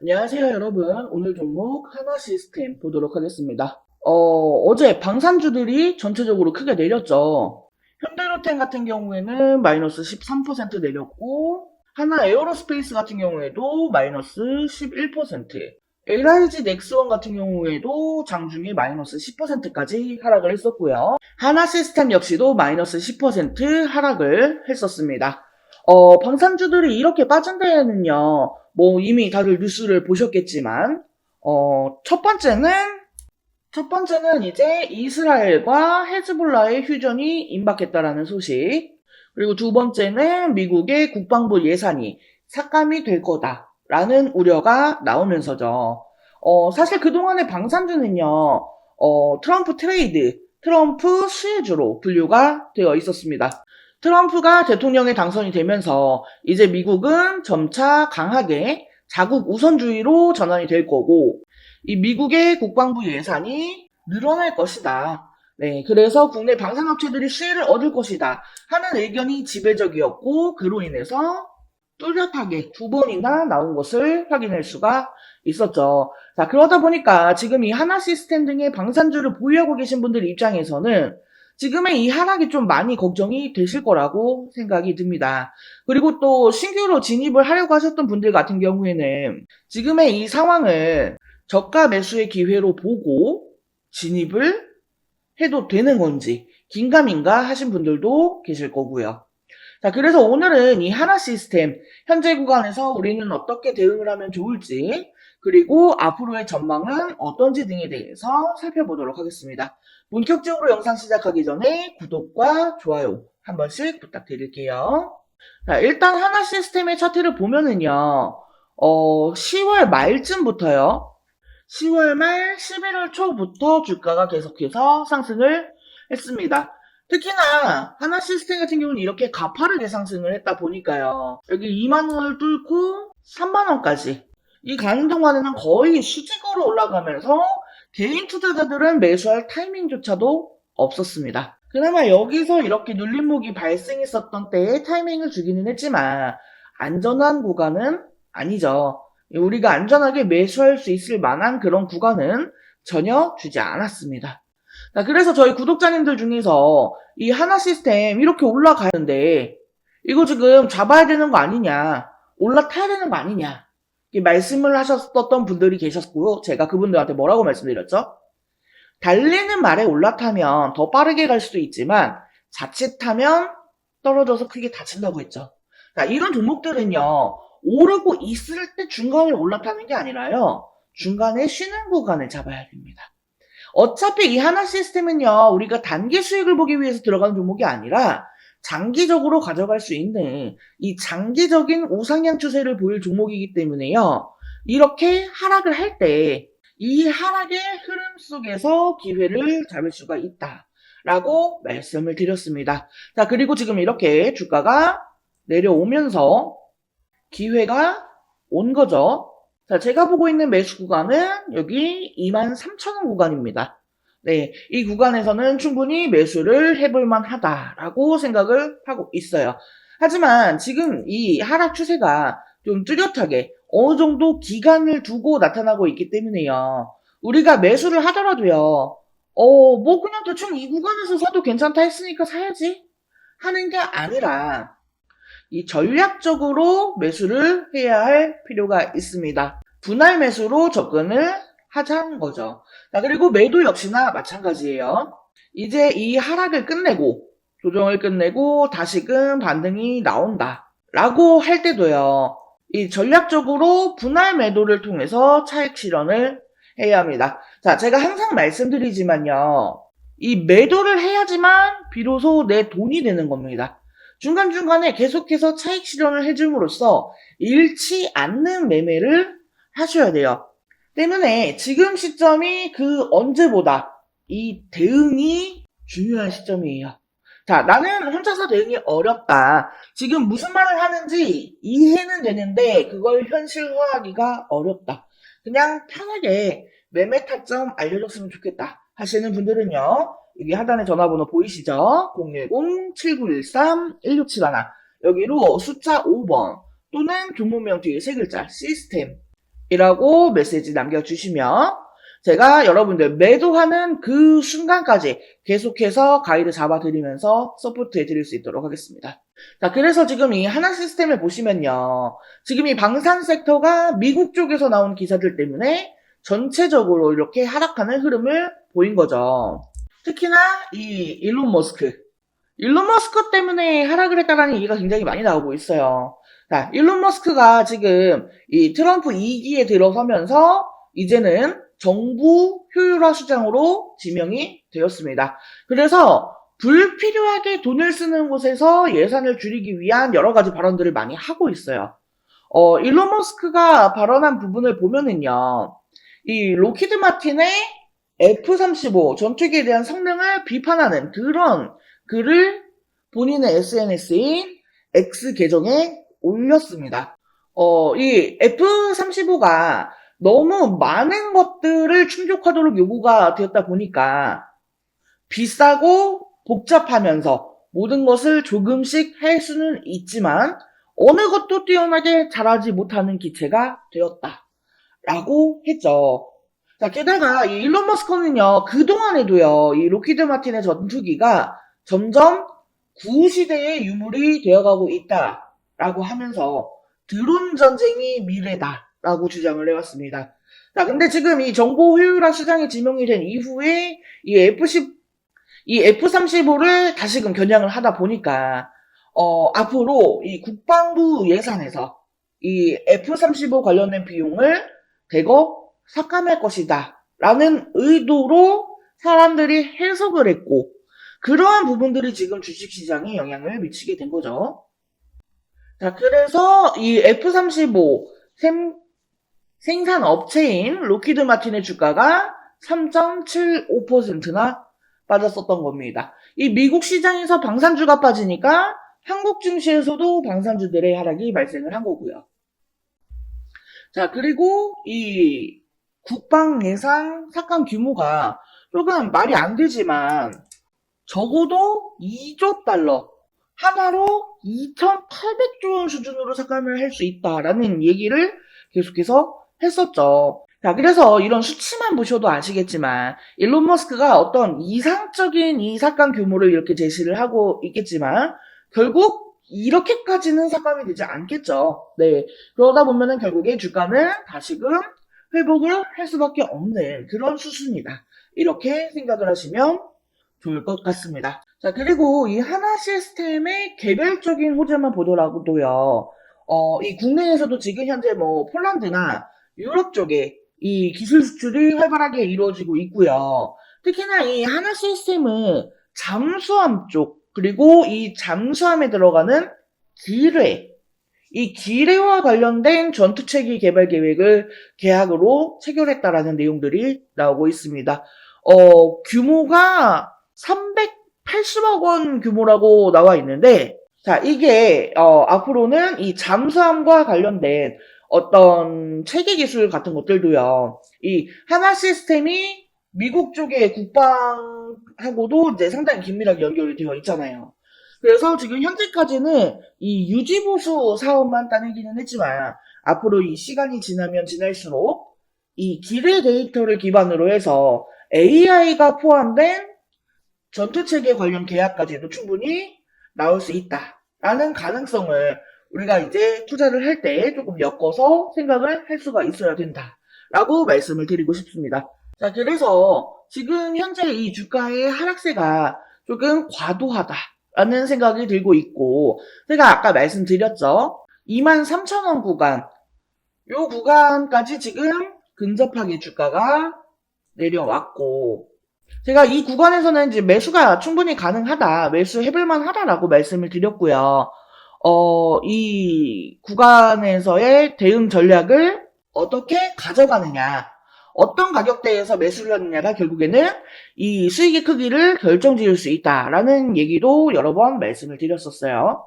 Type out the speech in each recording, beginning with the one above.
안녕하세요, 여러분. 오늘 종목 하나 시스템 보도록 하겠습니다. 어제 방산주들이 전체적으로 크게 내렸죠. 현대로템 같은 경우에는 마이너스 13% 내렸고, 하나 에어로스페이스 같은 경우에도 마이너스 11%, LIG 넥스원 같은 경우에도 장중에 마이너스 10%까지 하락을 했었고요. 하나 시스템 역시도 마이너스 10% 하락을 했었습니다. 방산주들이 이렇게 빠진 데에는요, 뭐 이미 다들 뉴스를 보셨겠지만, 첫 번째는 이제 이스라엘과 헤즈볼라의 휴전이 임박했다라는 소식. 그리고 두 번째는 미국의 국방부 예산이 삭감이 될 거다라는 우려가 나오면서죠. 사실 그동안의 방산주는요, 트럼프 트레이드, 트럼프 수혜주로 분류가 되어 있었습니다. 트럼프가 대통령에 당선이 되면서 이제 미국은 점차 강하게 자국 우선주의로 전환이 될 거고, 이 미국의 국방부 예산이 늘어날 것이다. 네, 그래서 국내 방산업체들이 수혜를 얻을 것이다 하는 의견이 지배적이었고, 그로 인해서 뚜렷하게 두 번이나 나온 것을 확인할 수가 있었죠. 자, 그러다 보니까 지금 이 하나 시스템 등의 방산주를 보유하고 계신 분들 입장에서는 지금의 이 하락이 좀 많이 걱정이 되실 거라고 생각이 듭니다. 그리고 또 신규로 진입을 하려고 하셨던 분들 같은 경우에는 지금의 이 상황을 저가 매수의 기회로 보고 진입을 해도 되는 건지 긴가민가 하신 분들도 계실 거고요. 자, 그래서 오늘은 이 하나 시스템 현재 구간에서 우리는 어떻게 대응을 하면 좋을지, 그리고 앞으로의 전망은 어떤지 등에 대해서 살펴보도록 하겠습니다. 본격적으로 영상 시작하기 전에 구독과 좋아요 한 번씩 부탁드릴게요. 자, 일단 하나 시스템의 차트를 보면은요, 10월 말쯤부터요, 10월 말 11월 초부터 주가가 계속해서 상승을 했습니다. 특히나 하나 시스템 같은 경우는 이렇게 가파르게 상승을 했다 보니까요. 여기 2만 원을 뚫고 3만 원까지 이 가는 동안에는 거의 수직으로 올라가면서 개인 투자자들은 매수할 타이밍조차도 없었습니다. 그나마 여기서 이렇게 눌림목이 발생했었던 때에 타이밍을 주기는 했지만 안전한 구간은 아니죠. 우리가 안전하게 매수할 수 있을 만한 그런 구간은 전혀 주지 않았습니다. 자, 그래서 저희 구독자님들 중에서 이 하나 시스템 이렇게 올라가는데 이거 지금 잡아야 되는 거 아니냐, 올라타야 되는 거 아니냐 이렇게 말씀을 하셨던 분들이 계셨고요. 제가 그분들한테 뭐라고 말씀드렸죠? 달리는 말에 올라타면 더 빠르게 갈 수도 있지만 자칫하면 떨어져서 크게 다친다고 했죠. 자, 이런 종목들은요, 오르고 있을 때 중간에 올라타는 게 아니라요, 중간에 쉬는 구간을 잡아야 됩니다. 어차피 이 하나 시스템은요, 우리가 단기 수익을 보기 위해서 들어가는 종목이 아니라 장기적으로 가져갈 수 있는 이 장기적인 우상향 추세를 보일 종목이기 때문에요, 이렇게 하락을 할 때 이 하락의 흐름 속에서 기회를 잡을 수가 있다라고 말씀을 드렸습니다. 자, 그리고 지금 이렇게 주가가 내려오면서 기회가 온 거죠. 자, 제가 보고 있는 매수 구간은 여기 23,000원 구간입니다. 네, 이 구간에서는 충분히 매수를 해볼 만하다라고 생각을 하고 있어요. 하지만 지금 이 하락 추세가 좀 뚜렷하게 어느 정도 기간을 두고 나타나고 있기 때문에요. 우리가 매수를 하더라도요, 뭐 그냥 대충 이 구간에서 사도 괜찮다 했으니까 사야지 하는 게 아니라 이 전략적으로 매수를 해야 할 필요가 있습니다. 분할 매수로 접근을 하자는 거죠. 자, 그리고 매도 역시나 마찬가지예요. 이제 이 하락을 끝내고 조정을 끝내고 다시금 반등이 나온다 라고 할 때도요, 이 전략적으로 분할 매도를 통해서 차익 실현을 해야 합니다. 자, 제가 항상 말씀드리지만요, 이 매도를 해야지만 비로소 내 돈이 되는 겁니다. 중간중간에 계속해서 차익 실현을 해줌으로써 잃지 않는 매매를 하셔야 돼요. 때문에 지금 시점이 그 언제보다 이 대응이 중요한 시점이에요. 자, 나는 혼자서 대응이 어렵다. 지금 무슨 말을 하는지 이해는 되는데 그걸 현실화하기가 어렵다. 그냥 편하게 매매 타점 알려줬으면 좋겠다 하시는 분들은요, 여기 하단에 전화번호 보이시죠? 010-7913-1671 여기로 숫자 5번 또는 종목명 뒤에 세 글자 시스템 이라고 메시지 남겨주시면 제가 여러분들 매도하는 그 순간까지 계속해서 가이드 잡아드리면서 서포트 해드릴 수 있도록 하겠습니다. 자, 그래서 지금 이 하나 시스템을 보시면요. 지금 이 방산 섹터가 미국 쪽에서 나온 기사들 때문에 전체적으로 이렇게 하락하는 흐름을 보인 거죠. 특히나 이 일론 머스크 때문에 하락을 했다는 얘기가 굉장히 많이 나오고 있어요. 자, 일론 머스크가 지금 이 트럼프 2기에 들어서면서 이제는 정부 효율화 수장으로 지명이 되었습니다. 그래서 불필요하게 돈을 쓰는 곳에서 예산을 줄이기 위한 여러 가지 발언들을 많이 하고 있어요. 일론 머스크가 발언한 부분을 보면은요, 이 로키드 마틴의 F-35 전투기에 대한 성능을 비판하는 그런 글을 본인의 SNS인 X 계정에 올렸습니다. 이 F-35가 너무 많은 것들을 충족하도록 요구가 되었다 보니까 비싸고 복잡하면서 모든 것을 조금씩 할 수는 있지만 어느 것도 뛰어나게 잘하지 못하는 기체가 되었다. 라고 했죠. 자, 게다가 이 일론 머스크는요, 그동안에도요, 이 로키드 마틴의 전투기가 점점 구시대의 유물이 되어가고 있다라고 하면서 드론 전쟁이 미래다라고 주장을 해왔습니다. 자, 근데 지금 이 정보 효율화 수장이 지명이 된 이후에 이 F-35를 다시금 겨냥을 하다 보니까 앞으로 이 국방부 예산에서 이 F-35 관련된 비용을 대거 삭감할 것이다 라는 의도로 사람들이 해석을 했고 그러한 부분들이 지금 주식시장에 영향을 미치게 된 거죠. 자, 그래서 이 F-35 생산 업체인 로키드 마틴의 주가가 3.75%나 빠졌었던 겁니다. 이 미국 시장에서 방산주가 빠지니까 한국 증시에서도 방산주들의 하락이 발생을 한 거고요. 자, 그리고 이 국방 예산 삭감 규모가 조금 말이 안 되지만 적어도 2조 달러, 하나로 2,800조 원 수준으로 삭감을 할 수 있다라는 얘기를 계속해서 했었죠. 자, 그래서 이런 수치만 보셔도 아시겠지만 일론 머스크가 어떤 이상적인 이 삭감 규모를 이렇게 제시를 하고 있겠지만 결국 이렇게까지는 삭감이 되지 않겠죠. 네, 그러다 보면은 결국에 주가는 다시금 회복을 할 수밖에 없는 그런 수순이다. 이렇게 생각을 하시면 좋을 것 같습니다. 자, 그리고 이 하나 시스템의 개별적인 호재만 보더라도요, 이 국내에서도 지금 현재 뭐 폴란드나 유럽 쪽에 이 기술 수출이 활발하게 이루어지고 있고요. 특히나 이 하나 시스템은 잠수함 쪽, 그리고 이 잠수함에 들어가는 기뢰, 이 기뢰와 관련된 전투체계 개발 계획을 계약으로 체결했다라는 내용들이 나오고 있습니다. 규모가 380억 원 규모라고 나와 있는데, 자, 이게, 앞으로는 이 잠수함과 관련된 어떤 체계 기술 같은 것들도요, 이 하나 시스템이 미국 쪽의 국방하고도 이제 상당히 긴밀하게 연결이 되어 있잖아요. 그래서 지금 현재까지는 이 유지보수 사업만 따내기는 했지만, 앞으로 이 시간이 지나면 지날수록 이 기뢰 데이터를 기반으로 해서 AI가 포함된 전투체계 관련 계약까지도 충분히 나올 수 있다라는 가능성을 우리가 이제 투자를 할 때 조금 엮어서 생각을 할 수가 있어야 된다라고 말씀을 드리고 싶습니다. 자, 그래서 지금 현재 이 주가의 하락세가 조금 과도하다라는 생각이 들고 있고, 제가 아까 말씀드렸죠. 23,000원 구간, 요 구간까지 지금 근접하게 주가가 내려왔고, 제가 이 구간에서는 이제 매수가 충분히 가능하다, 매수해볼만 하다라고 말씀을 드렸고요. 이 구간에서의 대응 전략을 어떻게 가져가느냐, 어떤 가격대에서 매수를 하느냐가 결국에는 이 수익의 크기를 결정지을 수 있다라는 얘기도 여러 번 말씀을 드렸었어요.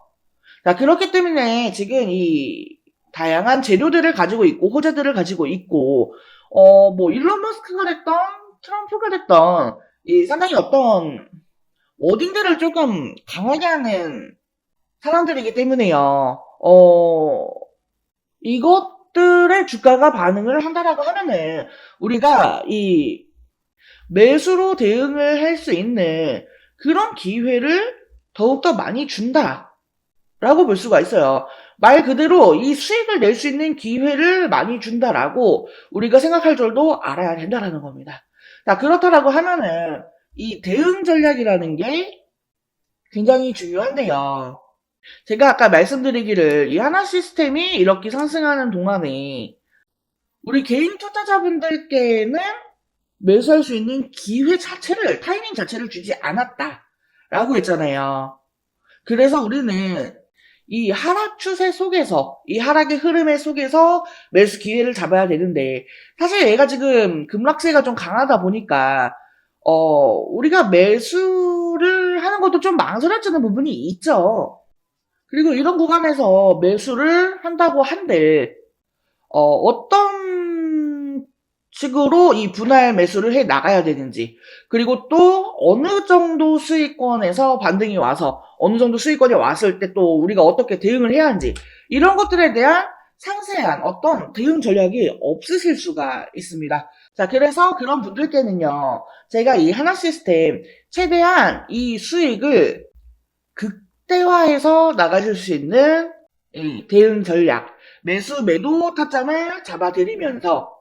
자, 그렇기 때문에 지금 이 다양한 재료들을 가지고 있고, 호재들을 가지고 있고, 뭐, 일론 머스크가 됐던, 트럼프가 됐던, 이 상당히 어떤 워딩들을 조금 강하게 하는 사람들이기 때문에요. 이것 종목들의 주가가 반응을 한다라고 하면은 우리가 이 매수로 대응을 할 수 있는 그런 기회를 더욱더 많이 준다라고 볼 수가 있어요. 말 그대로 이 수익을 낼 수 있는 기회를 많이 준다라고 우리가 생각할 줄도 알아야 된다라는 겁니다. 자, 그렇다라고 하면은 이 대응 전략이라는 게 굉장히 중요한데요. 제가 아까 말씀드리기를 이 하나 시스템이 이렇게 상승하는 동안에 우리 개인 투자자분들께는 매수할 수 있는 기회 자체를, 타이밍 자체를 주지 않았다라고 했잖아요. 그래서 우리는 이 하락 추세 속에서, 이 하락의 흐름의 속에서 매수 기회를 잡아야 되는데, 사실 얘가 지금 급락세가 좀 강하다 보니까, 우리가 매수를 하는 것도 좀 망설여지는 부분이 있죠. 그리고 이런 구간에서 매수를 한다고 한들, 어떤 식으로 이 분할 매수를 해 나가야 되는지, 그리고 또 어느 정도 수익권에서 반등이 와서 어느 정도 수익권이 왔을 때 또 우리가 어떻게 대응을 해야 하는지, 이런 것들에 대한 상세한 어떤 대응 전략이 없으실 수가 있습니다. 자, 그래서 그런 분들께는요, 제가 이 하나 시스템 최대한 이 수익을 극대화해서 나가실 수 있는 이 대응 전략, 매수 매도 타점을 잡아드리면서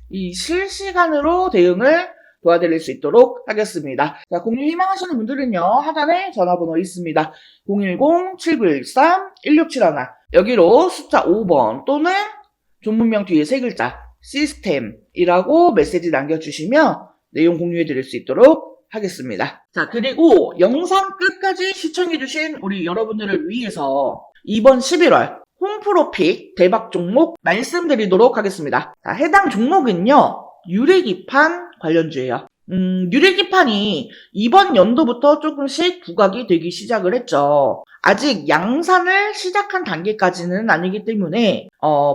이 실시간으로 대응을 도와드릴 수 있도록 하겠습니다. 자, 공유 희망하시는 분들은요, 하단에 전화번호 있습니다. 010-7913-1671 여기로 숫자 5번 또는 종문명 뒤에 세 글자 시스템이라고 메시지 남겨주시면 내용 공유해드릴 수 있도록 하겠습니다. 자, 그리고 영상 끝까지 시청해주신 우리 여러분들을 위해서 이번 11월 홈프로픽 대박 종목 말씀드리도록 하겠습니다. 자, 해당 종목은요, 유리기판 관련주예요. 유리기판이 이번 연도부터 조금씩 부각이 되기 시작을 했죠. 아직 양산을 시작한 단계까지는 아니기 때문에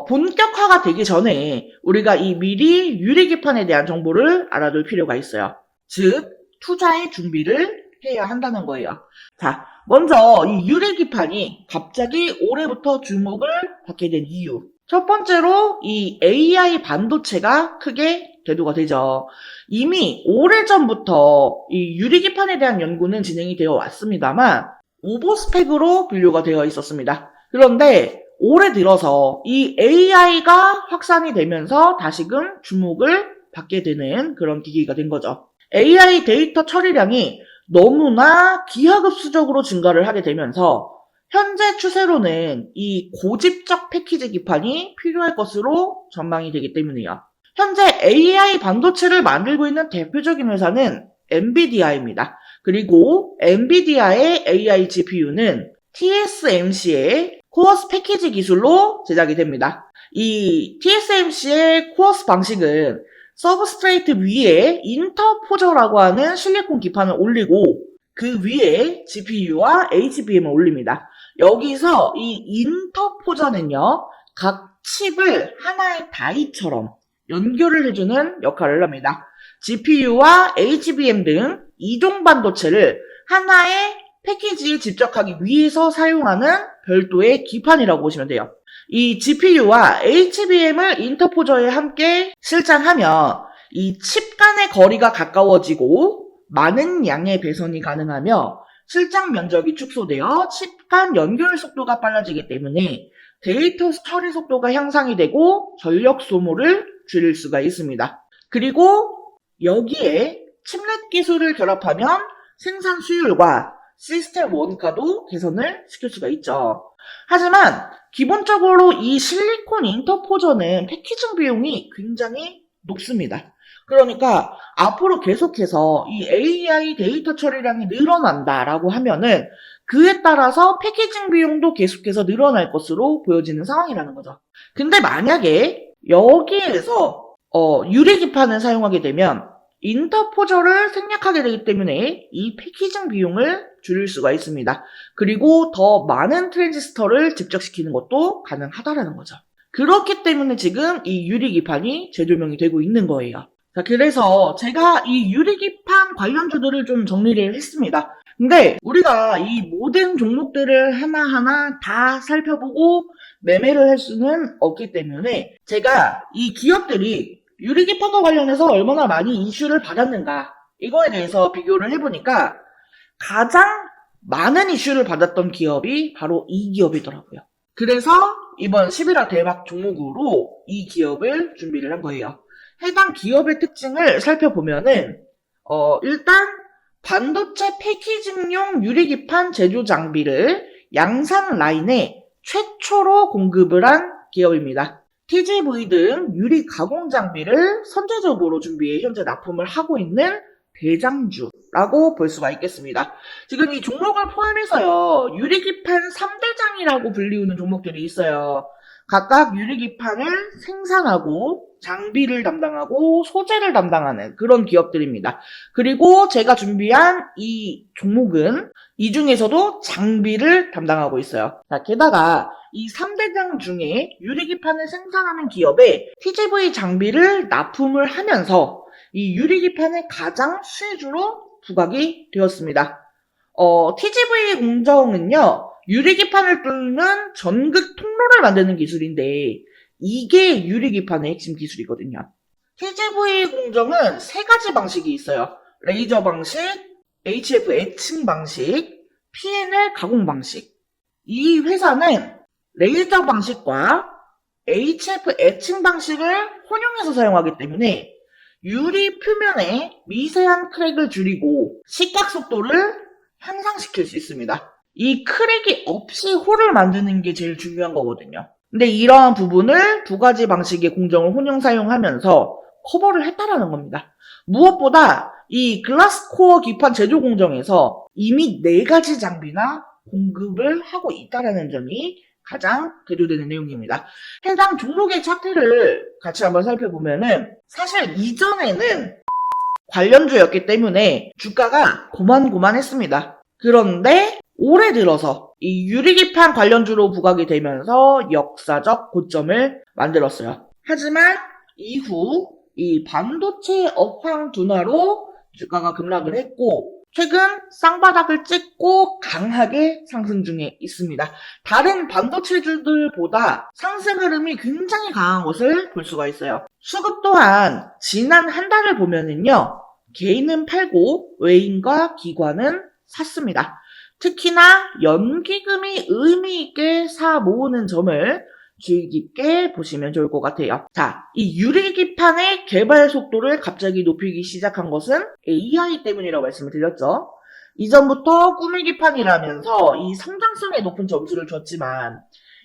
본격화가 되기 전에 우리가 이 미리 유리기판에 대한 정보를 알아둘 필요가 있어요. 즉, 투자의 준비를 해야 한다는 거예요. 자, 먼저 이 유리기판이 갑자기 올해부터 주목을 받게 된 이유. 첫 번째로 이 AI 반도체가 크게 대두가 되죠. 이미 오래전부터 이 유리기판에 대한 연구는 진행이 되어 왔습니다만 오버스펙으로 분류가 되어 있었습니다. 그런데 올해 들어서 이 AI가 확산이 되면서 다시금 주목을 받게 되는 그런 기기가 된 거죠. AI 데이터 처리량이 너무나 기하급수적으로 증가를 하게 되면서 현재 추세로는 이 고집적 패키지 기판이 필요할 것으로 전망이 되기 때문이에요. 현재 AI 반도체를 만들고 있는 대표적인 회사는 엔비디아입니다. 그리고 엔비디아의 AI GPU는 TSMC의 코어스 패키지 기술로 제작이 됩니다. 이 TSMC의 코어스 방식은 서브스트레이트 위에 인터포저라고 하는 실리콘 기판을 올리고 그 위에 GPU와 HBM을 올립니다. 여기서 이 인터포저는요, 각 칩을 하나의 다이처럼 연결을 해주는 역할을 합니다. GPU와 HBM 등 이종 반도체를 하나의 패키지에 집적하기 위해서 사용하는 별도의 기판이라고 보시면 돼요. 이 GPU와 HBM을 인터포저에 함께 실장하면 이 칩 간의 거리가 가까워지고 많은 양의 배선이 가능하며 실장 면적이 축소되어 칩 간 연결 속도가 빨라지기 때문에 데이터 처리 속도가 향상이 되고 전력 소모를 줄일 수가 있습니다. 그리고 여기에 칩넷 기술을 결합하면 생산 수율과 시스템 원가도 개선을 시킬 수가 있죠. 하지만 기본적으로 이 실리콘 인터포저는 패키징 비용이 굉장히 높습니다. 그러니까 앞으로 계속해서 이 AI 데이터 처리량이 늘어난다라고 하면은 그에 따라서 패키징 비용도 계속해서 늘어날 것으로 보여지는 상황이라는 거죠. 근데 만약에 여기에서 유리기판을 사용하게 되면 인터포저를 생략하게 되기 때문에 이 패키징 비용을 줄일 수가 있습니다. 그리고 더 많은 트랜지스터를 집적시키는 것도 가능하다라는 거죠. 그렇기 때문에 지금 이 유리기판이 재조명이 되고 있는 거예요. 자, 그래서 제가 이 유리기판 관련주들을 좀 정리를 했습니다. 근데 우리가 이 모든 종목들을 하나하나 다 살펴보고 매매를 할 수는 없기 때문에 제가 이 기업들이 유리기판과 관련해서 얼마나 많이 이슈를 받았는가 이거에 대해서 비교를 해보니까 가장 많은 이슈를 받았던 기업이 바로 이 기업이더라고요. 그래서 이번 11월 대박 종목으로 이 기업을 준비를 한 거예요. 해당 기업의 특징을 살펴보면은 일단 반도체 패키징용 유리기판 제조 장비를 양산 라인에 최초로 공급을 한 기업입니다. TGV 등 유리 가공 장비를 선제적으로 준비해 현재 납품을 하고 있는 대장주라고 볼 수가 있겠습니다. 지금 이 종목을 포함해서요, 유리기판 3대장이라고 불리우는 종목들이 있어요. 각각 유리기판을 생산하고 장비를 담당하고 소재를 담당하는 그런 기업들입니다. 그리고 제가 준비한 이 종목은 이 중에서도 장비를 담당하고 있어요. 자, 게다가 이 3대장 중에 유리기판을 생산하는 기업에 TGV 장비를 납품을 하면서 이 유리기판의 가장 수혜주로 부각이 되었습니다. TGV 공정은요, 유리기판을 뚫는 전극 통로를 만드는 기술인데 이게 유리기판의 핵심 기술이거든요. TGV 공정은 세 가지 방식이 있어요. 레이저 방식, HF 애칭 방식, PNL 가공 방식. 이 회사는 레이저 방식과 HF 애칭 방식을 혼용해서 사용하기 때문에 유리 표면에 미세한 크랙을 줄이고 식각 속도를 향상시킬 수 있습니다. 이 크랙이 없이 홀을 만드는 게 제일 중요한 거거든요. 근데 이러한 부분을 두 가지 방식의 공정을 혼용 사용하면서 커버를 했다라는 겁니다. 무엇보다 이 글라스코어 기판 제조 공정에서 이미 4가지 장비나 공급을 하고 있다는 점이 가장 대조되는 내용입니다. 해당 종목의 차트를 같이 한번 살펴보면은 사실 이전에는 관련주였기 때문에 주가가 고만고만했습니다. 그런데 올해 들어서 이 유리기판 관련주로 부각이 되면서 역사적 고점을 만들었어요. 하지만 이후 이 반도체 업황 둔화로 주가가 급락을 했고 최근 쌍바닥을 찍고 강하게 상승 중에 있습니다. 다른 반도체주들보다 상승 흐름이 굉장히 강한 것을 볼 수가 있어요. 수급 또한 지난 한 달을 보면은요, 개인은 팔고 외인과 기관은 샀습니다. 특히나 연기금이 의미 있게 사 모으는 점을 주의 깊게 보시면 좋을 것 같아요. 자, 이 유리기판의 개발 속도를 갑자기 높이기 시작한 것은 AI 때문이라고 말씀을 드렸죠. 이전부터 꾸미기판이라면서 이 성장성에 높은 점수를 줬지만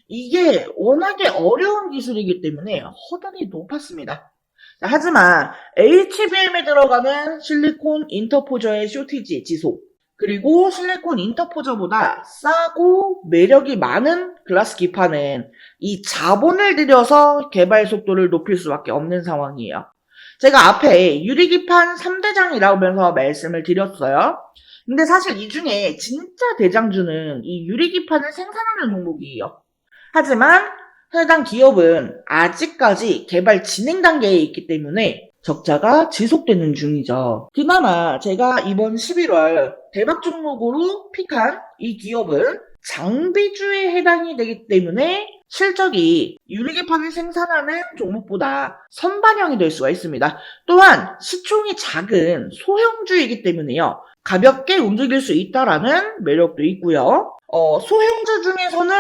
이게 워낙에 어려운 기술이기 때문에 허들이 높았습니다. 자, 하지만 HBM에 들어가는 실리콘 인터포저의 쇼티지 지속, 그리고 실리콘 인터포저보다 싸고 매력이 많은 글라스 기판은 이 자본을 들여서 개발 속도를 높일 수밖에 없는 상황이에요. 제가 앞에 유리기판 3대장이라면서 말씀을 드렸어요. 근데 사실 이 중에 진짜 대장주는 이 유리기판을 생산하는 종목이에요. 하지만 해당 기업은 아직까지 개발 진행 단계에 있기 때문에 적자가 지속되는 중이죠. 그나마 제가 이번 11월 대박 종목으로 픽한 이 기업은 장비주에 해당이 되기 때문에 실적이 유리기판을 생산하는 종목보다 선반영이 될 수가 있습니다. 또한 시총이 작은 소형주이기 때문에요. 가볍게 움직일 수 있다라는 매력도 있고요. 소형주 중에서는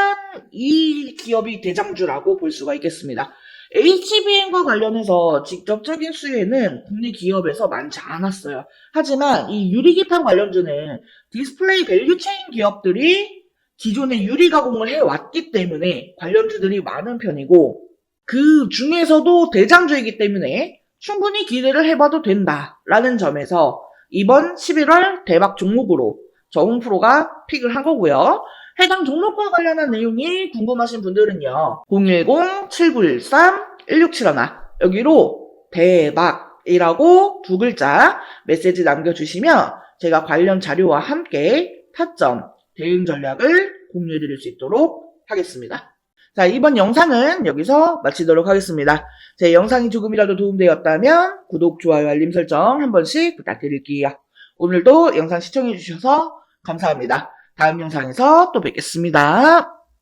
이 기업이 대장주라고 볼 수가 있겠습니다. HBM과 관련해서 직접적인 수혜는 국내 기업에서 많지 않았어요. 하지만 이 유리기판 관련주는 디스플레이 밸류체인 기업들이 기존에 유리 가공을 해왔기 때문에 관련주들이 많은 편이고 그 중에서도 대장주이기 때문에 충분히 기대를 해봐도 된다라는 점에서 이번 11월 대박 종목으로 정웅프로가 픽을 한 거고요. 해당 종목과 관련한 내용이 궁금하신 분들은요. 010-7913-1671 여기로 대박이라고 2글자 메시지 남겨주시면 제가 관련 자료와 함께 타점, 대응 전략을 공유해드릴 수 있도록 하겠습니다. 자, 이번 영상은 여기서 마치도록 하겠습니다. 제 영상이 조금이라도 도움되었다면 구독, 좋아요, 알림 설정 한 번씩 부탁드릴게요. 오늘도 영상 시청해주셔서 감사합니다. 다음 영상에서 또 뵙겠습니다.